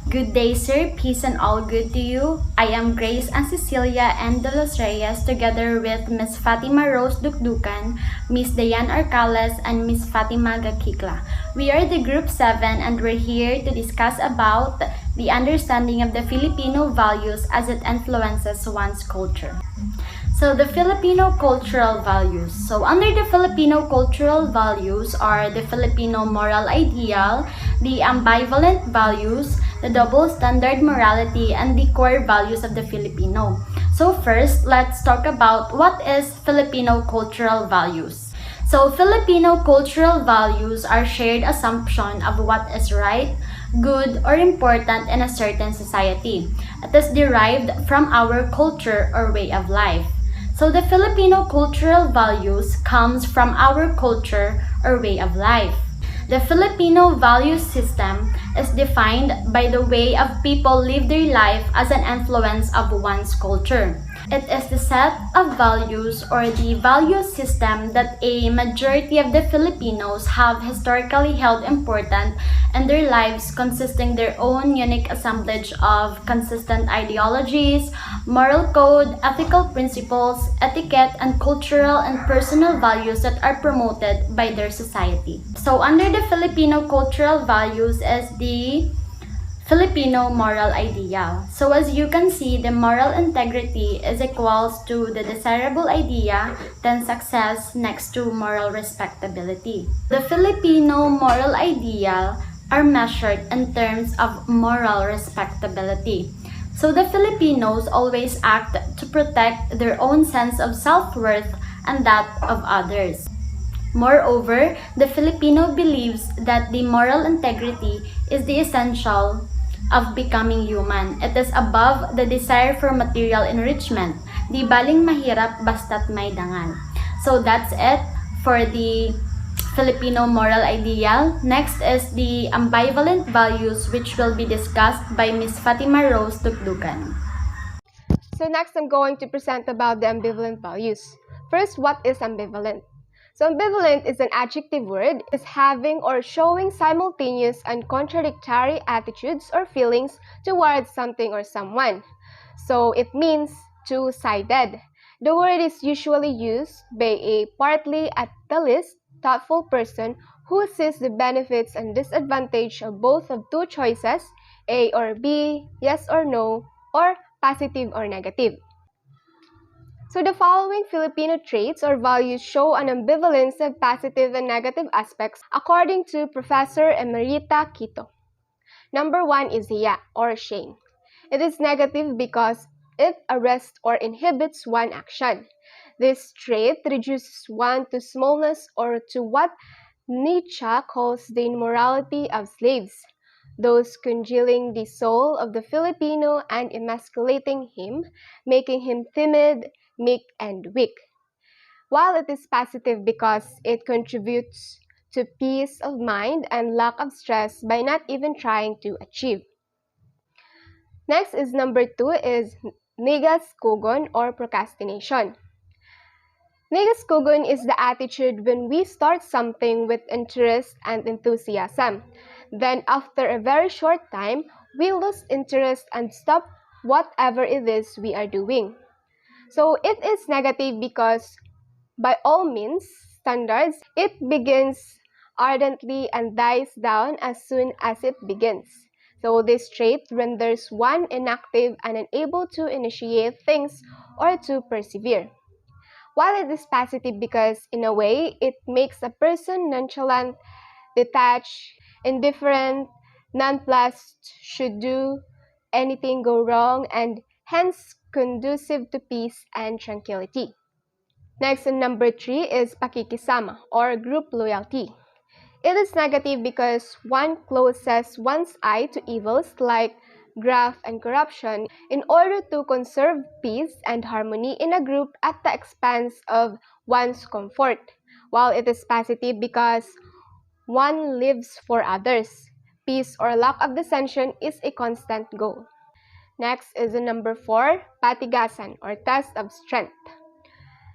Good day, sir. Peace and all good to you. I am Grace and Cecilia and De Los Reyes together with Miss Fatima Rose Dukdukan, Miss Dayan Arcales, and Miss Fatima Gakikla. We are the Group 7 and we're here to discuss about the understanding of the Filipino values as it influences one's culture. So the Filipino cultural values. So under the Filipino cultural values are the Filipino moral ideal, the ambivalent values, the double standard morality, and the core values of the Filipino. So first, let's talk about what is Filipino cultural values. So Filipino cultural values are shared assumption of what is right, good, or important in a certain society. It is derived from our culture or way of life. So the Filipino cultural values comes from our culture or way of life. The Filipino value system is defined by the way of people live their life as an influence of one's culture. It is the set of values or the value system that a majority of the Filipinos have historically held important in their lives, consisting their own unique assemblage of consistent ideologies, moral code, ethical principles, etiquette, and cultural and personal values that are promoted by their society. So under the Filipino cultural values is the Filipino moral ideal. So as you can see, the moral integrity is equals to the desirable idea, then success next to moral respectability. The Filipino moral ideal are measured in terms of moral respectability. So the Filipinos always act to protect their own sense of self-worth and that of others. Moreover, the Filipino believes that the moral integrity is the essential of becoming human. It is above the desire for material enrichment. Di baling mahirap basta't may dangal. So that's it for the Filipino moral ideal. Next is the ambivalent values, which will be discussed by Miss Fatima Rose Tukdukan. So next I'm going to present about the ambivalent values. First, what is ambivalent? So ambivalent is an adjective word, is having or showing simultaneous and contradictory attitudes or feelings towards something or someone. So it means two-sided. The word is usually used by a partly at the least thoughtful person who sees the benefits and disadvantage of both of two choices, A or B, yes or no, or positive or negative. So the following Filipino traits or values show an ambivalence of positive and negative aspects according to Professor Emerita Quito. Number 1 is hiya or shame. It is negative because it arrests or inhibits one action. This trait reduces one to smallness or to what Nietzsche calls the immorality of slaves, those congealing the soul of the Filipino and emasculating him, making him timid, meek, and weak. While it is positive because it contributes to peace of mind and lack of stress by not even trying to achieve. Next is number 2 is negaskugon or procrastination. Negaskugon is the attitude when we start something with interest and enthusiasm. Then after a very short time, we lose interest and stop whatever it is we are doing. So it is negative because by all means, standards, it begins ardently and dies down as soon as it begins. So this trait renders one inactive and unable to initiate things or to persevere. While it is positive because in a way, it makes a person nonchalant, detached, indifferent, nonplussed should do anything go wrong and hence conducive to peace and tranquility. Next, number 3 is pakikisama or group loyalty. It is negative because one closes one's eye to evils like graft and corruption in order to conserve peace and harmony in a group at the expense of one's comfort, while it is positive because one lives for others. Peace or lack of dissension is a constant goal. Next is the number 4, patigasan or test of strength.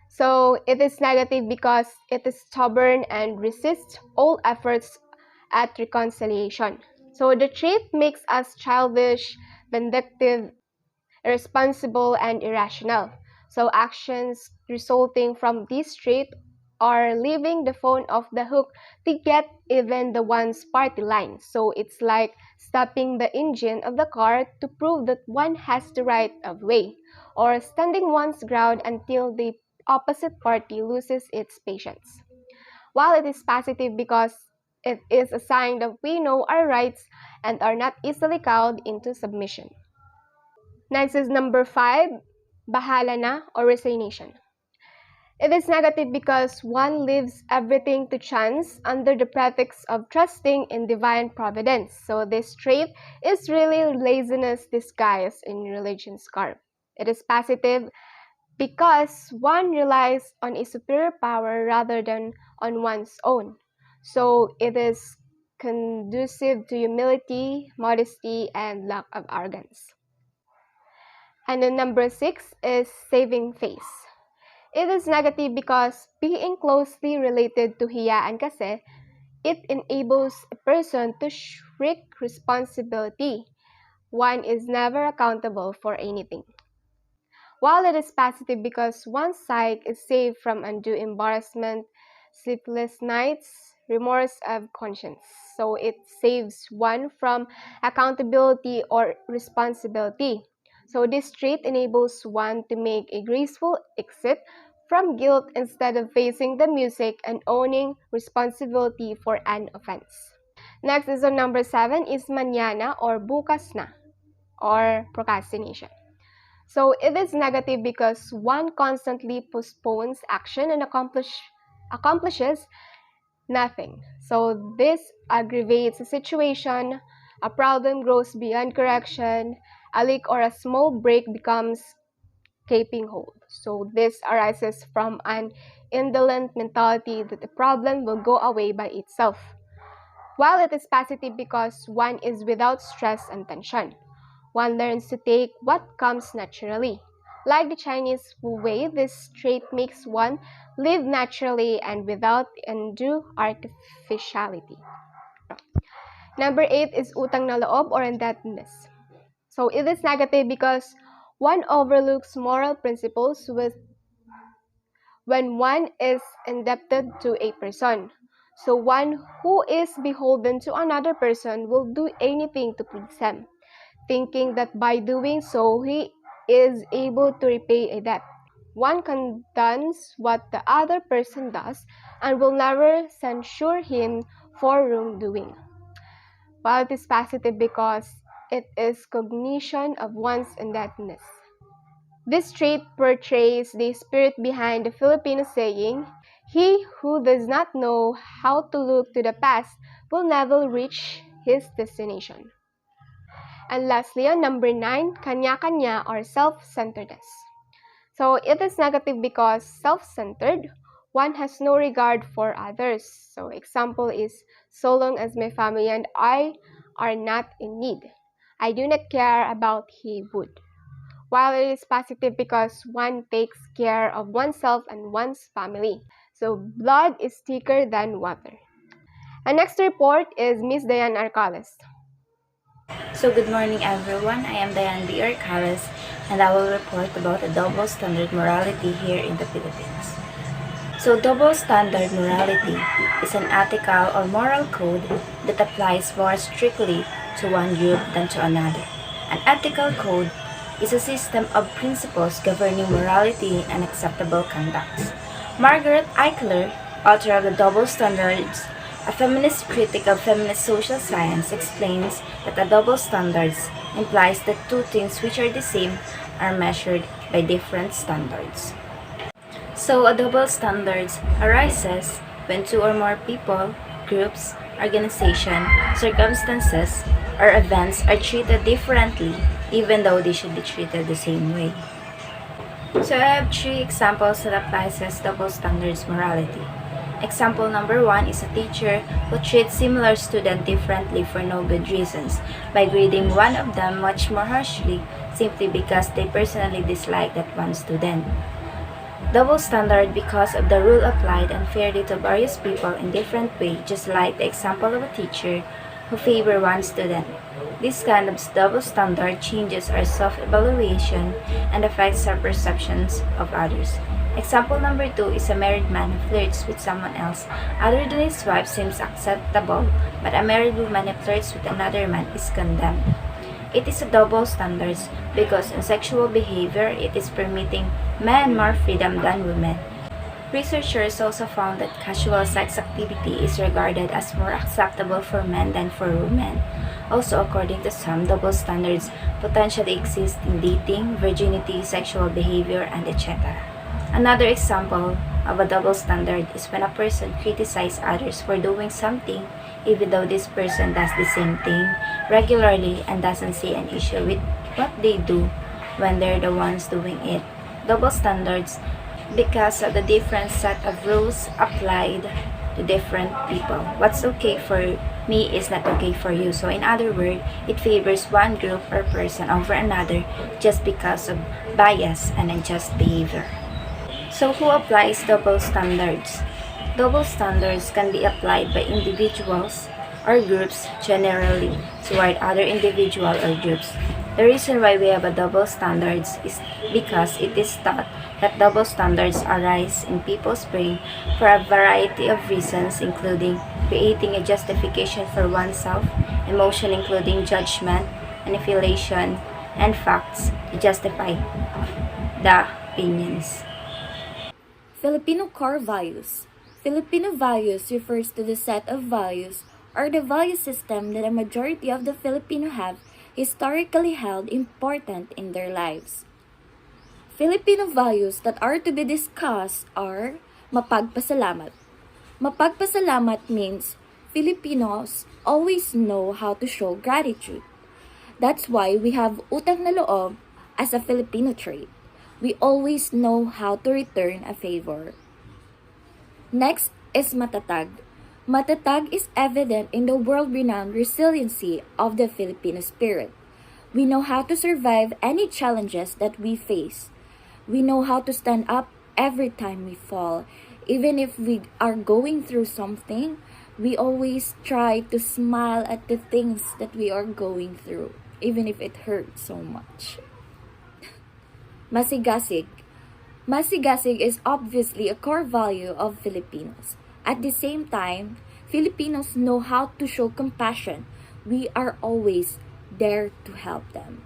So it is negative because it is stubborn and resists all efforts at reconciliation. So the trait makes us childish, vindictive, irresponsible, and irrational. So actions resulting from this trait are leaving the phone off the hook to get even the one's party line. So it's like stopping the engine of the car to prove that one has the right of way, or standing one's ground until the opposite party loses its patience. While it is positive because it is a sign that we know our rights and are not easily cowed into submission. Next is number 5, bahala na or resignation. It is negative because one leaves everything to chance under the pretext of trusting in divine providence. So this trait is really laziness disguised in religion's garb. It is positive because one relies on a superior power rather than on one's own. So it is conducive to humility, modesty, and lack of arrogance. And then number 6 is saving face. It is negative because being closely related to hiya and kase, it enables a person to shirk responsibility. One is never accountable for anything. While it is positive because one's psyche is saved from undue embarrassment, sleepless nights, remorse of conscience. So it saves one from accountability or responsibility. So this trait enables one to make a graceful exit from guilt instead of facing the music and owning responsibility for an offense. Next is on number 7 is mañana or bukas na or procrastination. So it is negative because one constantly postpones action and accomplishes nothing. So this aggravates a situation, a problem grows beyond correction, a leak or a small break becomes gaping hole. So this arises from an indolent mentality that the problem will go away by itself. While it is positive because one is without stress and tension. One learns to take what comes naturally. Like the Chinese Wu Wei, this trait makes one live naturally and without undue artificiality. Number 8 is utang na loob or indebtedness. So it is negative because one overlooks moral principles when one is indebted to a person. So one who is beholden to another person will do anything to please him, thinking that by doing so he is able to repay a debt. One condemns what the other person does and will never censure him for wrongdoing. While it is positive because it is cognition of one's indebtedness. This trait portrays the spirit behind the Filipino saying, "He who does not know how to look to the past will never reach his destination." And lastly, on number 9, kanya-kanya or self-centeredness. So it is negative because self-centered, one has no regard for others. So example is, so long as my family and I are not in need, I do not care about he would. While it is positive because one takes care of oneself and one's family. So blood is thicker than water. And next report is Miss Diane Arcales. So good morning everyone, I am Diane B. Arcales and I will report about a double standard morality here in the Philippines. So double standard morality is an ethical or moral code that applies more strictly to one group than to another. An ethical code is a system of principles governing morality and acceptable conduct. Margaret Eichler, author of the Double Standards, a feminist critic of feminist social science, explains that a double standards implies that two things which are the same are measured by different standards. So a double standards arises when two or more people, groups, organization, circumstances, or events are treated differently even though they should be treated the same way. So I have 3 examples that applies as double standards morality. Example number 1 is a teacher who treats similar students differently for no good reasons by grading one of them much more harshly simply because they personally dislike that one student. Double standard because of the rule applied unfairly to various people in different ways, just like the example of a teacher who favor one student. This kind of double standard changes our self-evaluation and affects our perceptions of others. Example number 2 is a married man who flirts with someone else other than his wife seems acceptable, but a married woman who flirts with another man is condemned. It is a double standards because in sexual behavior it is permitting men more freedom than women. Researchers also found that casual sex activity is regarded as more acceptable for men than for women. Also, according to some, double standards potentially exist in dating, virginity, sexual behavior, and etc. Another example of a double standard is when a person criticizes others for doing something even though this person does the same thing regularly and doesn't see an issue with what they do when they're the ones doing it. Double standards because of the different set of rules applied to different people. What's okay for me is not okay for you. So in other words, it favors one group or person over another just because of bias and unjust behavior. So who applies double standards? Double standards can be applied by individuals or groups generally toward other individual or groups. The reason why we have a double standards is because it is thought that double standards arise in people's brain for a variety of reasons, including creating a justification for oneself, emotion including judgment, manipulation, and facts to justify the opinions. Filipino core values. Filipino values refers to the set of values or the value system that a majority of the Filipino have historically held important in their lives. Filipino values that are to be discussed are mapagpasalamat. Mapagpasalamat means Filipinos always know how to show gratitude. That's why we have utang na loob as a Filipino trait. We always know how to return a favor. Next is matatag. Matatag is evident in the world-renowned resiliency of the Filipino spirit. We know how to survive any challenges that we face. We know how to stand up every time we fall. Even if we are going through something, we always try to smile at the things that we are going through, even if it hurts so much. Masigasig. Masigasig is obviously a core value of Filipinos. At the same time, Filipinos know how to show compassion. We are always there to help them.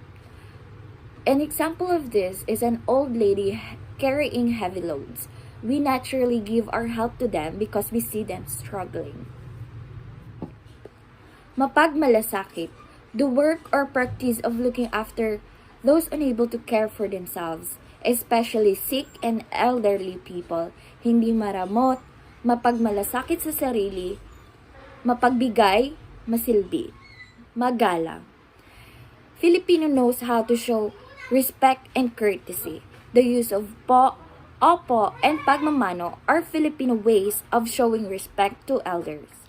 An example of this is an old lady carrying heavy loads. We naturally give our help to them because we see them struggling. Mapagmalasakit. The work or practice of looking after those unable to care for themselves, especially sick and elderly people, hindi maramot, mapagmalasakit sa sarili, mapagbigay, masilbi, magalang. Filipino knows how to show respect and courtesy. The use of po, opo, and pagmamano are Filipino ways of showing respect to elders.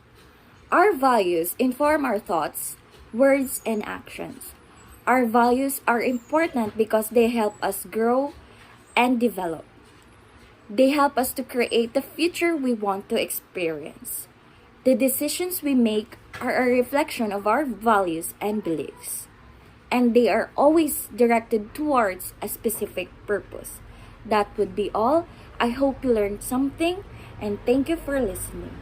Our values inform our thoughts, words, and actions. Our values are important because they help us grow and develop. They help us to create the future we want to experience. The decisions we make are a reflection of our values and beliefs, and they are always directed towards a specific purpose. That would be all. I hope you learned something, and thank you for listening.